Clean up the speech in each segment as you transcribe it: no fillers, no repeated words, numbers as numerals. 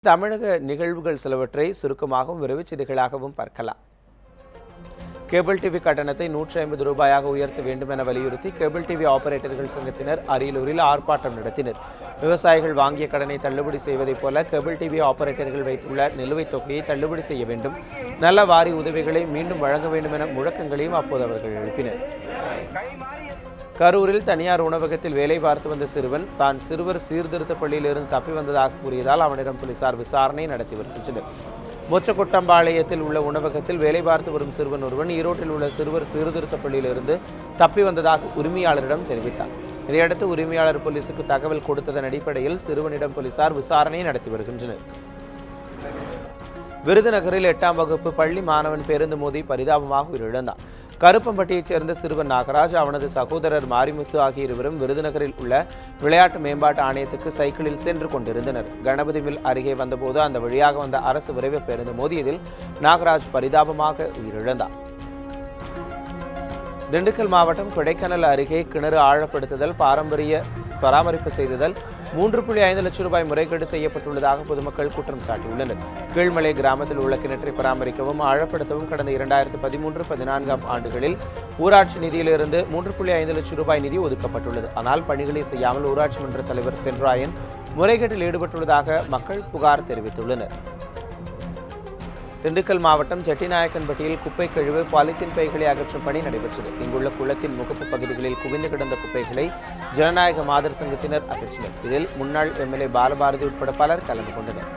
தமிழக நிகழ்வுகள் சிலவற்றை சுருக்கமாகவும் விரைவுச் செய்திகளாகவும் பார்க்கலாம். கேபிள் டிவி கட்டணத்தை 150 ரூபாயாக உயர்த்த வேண்டும் என வலியுறுத்தி கேபிள் டிவி ஆபரேட்டர்கள் சங்கத்தினர் அரியலூரில் ஆர்ப்பாட்டம் நடத்தினர். விவசாயிகள் வாங்கிய கடனை தள்ளுபடி செய்வதைப் போல கேபிள் டிவி ஆபரேட்டர்கள் வைத்துள்ள நிலுவைத் தொகையை தள்ளுபடி செய்ய வேண்டும், நல்ல வாரி உதவிகளை மீண்டும் வழங்க வேண்டும் என முழக்கங்களையும் அப்போது அவர்கள் எழுப்பினர். கரூரில் தனியார் உணவகத்தில் வேலை பார்த்து வந்த சிறுவன் தான் சிறுவர் சீர்திருத்த பள்ளியிலிருந்து தப்பி வந்ததாக கூறியதால் அவனிடம் போலீசார் விசாரணை நடத்தி வருகின்றனர். மொச்சக்கொட்டம்பாளையத்தில் உள்ள உணவகத்தில் வேலை பார்த்து வரும் சிறுவன் ஒருவன் ஈரோட்டில் உள்ள சிறுவர் சீர்திருத்த பள்ளியிலிருந்து தப்பி வந்ததாக உரிமையாளரிடம் தெரிவித்தார். இதையடுத்து உரிமையாளர் போலீசுக்கு தகவல் கொடுத்ததன் அடிப்படையில் சிறுவனிடம் போலீசார் விசாரணை நடத்தி வருகின்றனர். விருதுநகரில் 8ஆம் வகுப்பு பள்ளி மாணவன் பேருந்து மோதி பரிதாபமாக உயிரிழந்தார். கருப்பம்பட்டியைச் சேர்ந்த சிறுவன் நாகராஜ், அவனது சகோதரர் மாரிமுத்து ஆகிய இருவரும் விருதுநகரில் உள்ள விளையாட்டு மேம்பாட்டு ஆணையத்துக்கு சைக்கிளில் சென்று கொண்டிருந்தனர். கணபதி மில் அருகே வந்தபோது அந்த வழியாக வந்த அரசு விரைவு பேருந்து மோதியதில் நாகராஜ் பரிதாபமாக உயிரிழந்தார். திண்டுக்கல் மாவட்டம் கொடைக்கானல் அருகே கிணறு ஆழப்படுத்துதல், பராமரிப்பு செய்தல் 3.5 லட்சம் ரூபாய் முறைகேடு செய்யப்பட்டுள்ளதாக பொதுமக்கள் குற்றம் சாட்டியுள்ளனர். கீழ்மலை கிராமத்தில் உள்ள கிணற்றை பராமரிக்கவும் ஆழப்படுத்தவும் கடந்த 2013-14 ஆண்டுகளில் ஊராட்சி நிதியிலிருந்து 3.5 லட்சம் ரூபாய் நிதி ஒதுக்கப்பட்டுள்ளது. ஆனால் பணிகளை செய்யாமல் ஊராட்சி மன்ற தலைவர் சென்ராயன் முறைகேட்டில் ஈடுபட்டுள்ளதாக மக்கள் புகார் தெரிவித்துள்ளனர். திண்டுக்கல் மாவட்டம் செட்டிநாயக்கன்பட்டியில் குப்பை கழிவு, பாலித்தீன் பைகளை அகற்றும் பணி நடைபெற்றது. இங்குள்ள குளத்தின் முகப்பு பகுதிகளில் குவிந்து கிடந்த குப்பைகளை ஜனநாயக மாதர் சங்கத்தினர் அகற்றினர். இதில் முன்னாள் எம்எல்ஏ பாலபாரதி உட்பட பலர் கலந்து கொண்டனர்.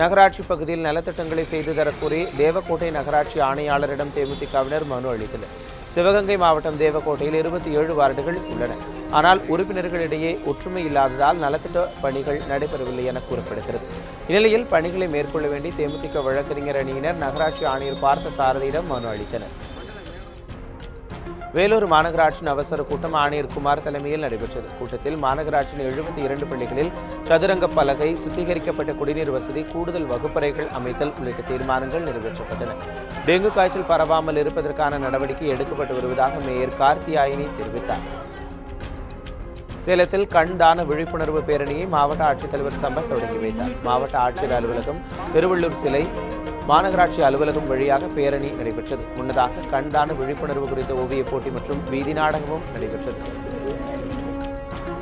நகராட்சி பகுதியில் நலத்திட்டங்களை செய்து தரக்கோரி தேவக்கோட்டை நகராட்சி ஆணையாளரிடம் தேமுதிகவினர் மனு அளித்தனர். சிவகங்கை மாவட்டம் தேவக்கோட்டையில் 27 வார்டுகள் உள்ளன. ஆனால் உறுப்பினர்களிடையே ஒற்றுமை இல்லாததால் நலத்திட்ட பணிகள் நடைபெறவில்லை என கூறப்படுகிறது. இந்நிலையில் பணிகளை மேற்கொள்ள வேண்டி தேமுதிக வழக்கறிஞர் அணியினர் நகராட்சி ஆணையர் பார்த்த சாரதியிடம் மனு அளித்தனர். வேலூர் மாநகராட்சியின் அவசர கூட்டம் ஆணையர் குமார் தலைமையில் நடைபெற்றது. கூட்டத்தில் மாநகராட்சியின் 72 பள்ளிகளில் சதுரங்க பலகை, சுத்திகரிக்கப்பட்ட குடிநீர் வசதி, கூடுதல் வகுப்பறைகள் அமைத்தல் உள்ளிட்ட தீர்மானங்கள் நிறைவேற்றப்பட்டன. டெங்கு காய்ச்சல் பரவாமல் இருப்பதற்கான நடவடிக்கை எடுக்கப்பட்டு வருவதாக மேயர் கார்த்தியாயினி தெரிவித்தார். சேலத்தில் கண் தான விழிப்புணர்வு பேரணியை மாவட்ட ஆட்சித்தலைவர் சம்பத் தொடங்கி வைத்தார். மாவட்ட ஆட்சியர் அலுவலகம், திருவள்ளூர் சிலை, மாநகராட்சி அலுவலகம் வழியாக பேரணி நடைபெற்றது. முன்னதாக கண் தான விழிப்புணர்வு குறித்த ஓவியப் போட்டி மற்றும் வீதி நாடகமும் நடைபெற்றது.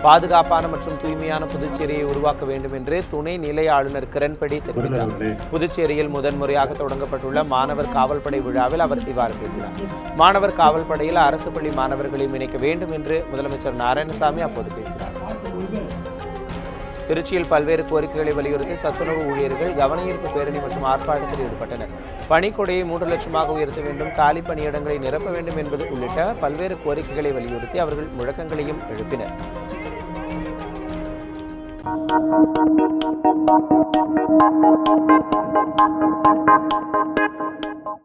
பாதுகாப்பான மற்றும் தூய்மையான புதுச்சேரியை உருவாக்க வேண்டும் என்று துணை நிலை ஆளுநர் கிரண்பேடி தெரிவித்தார். புதுச்சேரியில் முதன்முறையாக தொடங்கப்பட்டுள்ள மாணவர் காவல்படை விழாவில் அவர் இவ்வாறு பேசினார். மாணவர் காவல்படையில் அரசு பள்ளி மாணவர்களையும் இணைக்க வேண்டும் என்று முதலமைச்சர் நாராயணசாமி அப்போது பேசினார். திருச்சியில் பல்வேறு கோரிக்கைகளை வலியுறுத்தி சத்துணவு ஊழியர்கள் கவனஈர்ப்பு பேரணி மற்றும் ஆர்ப்பாட்டத்தில் ஈடுபட்டனர். பணிக்கொடையை 3 லட்சமாக உயர்த்த வேண்டும், காலி பணியிடங்களை நிரப்ப வேண்டும் என்பது உள்ளிட்ட பல்வேறு கோரிக்கைகளை வலியுறுத்தி அவர்கள் முழக்கங்களையும் எழுப்பினர்.